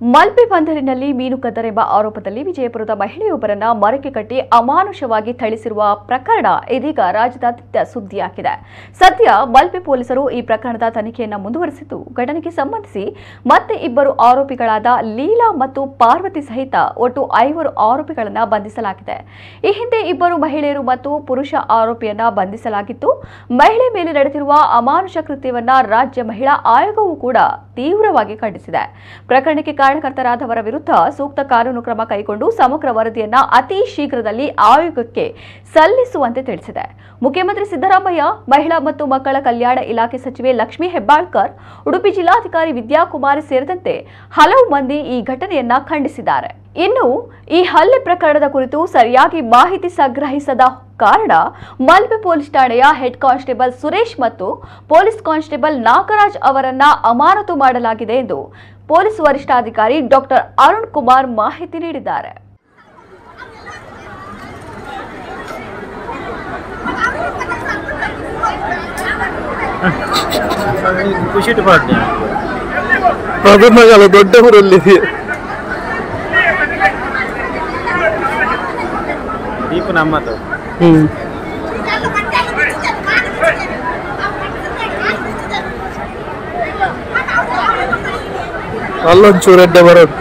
ಮಲ್ಪೆ ಬಂದರಿನಲ್ಲಿ ಮೀನು ಕದ್ದರೆಂಬ ಆರೋಪದಲ್ಲಿ ವಿಜಯಪುರದ ಮಹಿಳೆಯೊಬ್ಬರನ್ನ ಮರಕ್ಕೆ ಕಟ್ಟಿ ಅಮಾನುಷವಾಗಿ ಥಳಿಸಿರುವ ಪ್ರಕರಣ ಇದೀಗ ರಾಜ್ಯದಾದ್ಯಂತ ಸುದ್ದಿಯಾಗಿದೆ. ಸದ್ಯ ಮಲ್ಪೆ ಪೊಲೀಸರು ಈ ಪ್ರಕರಣದ ತನಿಖೆಯನ್ನು ಮುಂದುವರೆಸಿದ್ದು, ಘಟನೆಗೆ ಸಂಬಂಧಿಸಿ ಮತ್ತೆ ಇಬ್ಬರು ಆರೋಪಿಗಳಾದ ಲೀಲಾ ಮತ್ತು ಪಾರ್ವತಿ ಸಹಿತ ಒಟ್ಟು 5 ಆರೋಪಿಗಳನ್ನು ಬಂಧಿಸಲಾಗಿದೆ. ಈ ಹಿಂದೆ ಇಬ್ಬರು ಮಹಿಳೆಯರು ಮತ್ತು ಪುರುಷ ಆರೋಪಿಯನ್ನ ಬಂಧಿಸಲಾಗಿತ್ತು. ಮಹಿಳೆ ಮೇಲೆ ನಡೆದಿರುವ ಅಮಾನುಷ ಕೃತ್ಯವನ್ನ ರಾಜ್ಯ ಮಹಿಳಾ ಆಯೋಗವೂ ಕೂಡ ತೀವ್ರವಾಗಿ ಖಂಡಿಸಿದೆ. ಪ್ರಕರಣಕ್ಕೆ ಕಾರಣಕರ್ತರಾದವರ ವಿರುದ್ಧ ಸೂಕ್ತ ಕಾನೂನು ಕ್ರಮ ಕೈಗೊಂಡು ಸಮಗ್ರ ವರದಿಯನ್ನ ಅತಿ ಶೀಘ್ರದಲ್ಲಿ ಆಯೋಗಕ್ಕೆ ಸಲ್ಲಿಸುವಂತೆ ತಿಳಿಸಿದೆ. ಮುಖ್ಯಮಂತ್ರಿ ಸಿದ್ದರಾಮಯ್ಯ, ಮಹಿಳಾ ಮತ್ತು ಮಕ್ಕಳ ಕಲ್ಯಾಣ ಇಲಾಖೆ ಸಚಿವೆ ಲಕ್ಷ್ಮೀ ಹೆಬ್ಬಾಳ್ಕರ್, ಉಡುಪಿ ಜಿಲ್ಲಾಧಿಕಾರಿ ವಿದ್ಯಾಕುಮಾರಿ ಸೇರಿದಂತೆ ಹಲವು ಮಂದಿ ಈ ಘಟನೆಯನ್ನ ಖಂಡಿಸಿದ್ದಾರೆ. ಇನ್ನು ಈ ಹಲ್ಲೆ ಪ್ರಕರಣದ ಕುರಿತು ಸರಿಯಾಗಿ ಮಾಹಿತಿ ಸಂಗ್ರಹಿಸದ ಕಾರಣ ಮಲ್ಪೆ ಪೊಲೀಸ್ ಠಾಣೆಯ ಹೆಡ್ ಕಾನ್ಸ್ಟೇಬಲ್ ಸುರೇಶ್ ಮತ್ತು ಪೊಲೀಸ್ ಕಾನ್ಸ್ಟೇಬಲ್ ನಾಗರಾಜ್ ಅವರನ್ನ ಅಮಾನತು ಮಾಡಲಾಗಿದೆ ಎಂದು ಪೊಲೀಸ್ ವರಿಷ್ಠಾಧಿಕಾರಿ ಡಾಕ್ಟರ್ ಅರುಣ್ ಕುಮಾರ್ ಮಾಹಿತಿ ನೀಡಿದ್ದಾರೆ. ಅಲ್ಲೊಂಚೂರು ಅಡ್ಡ ಬರೋದು.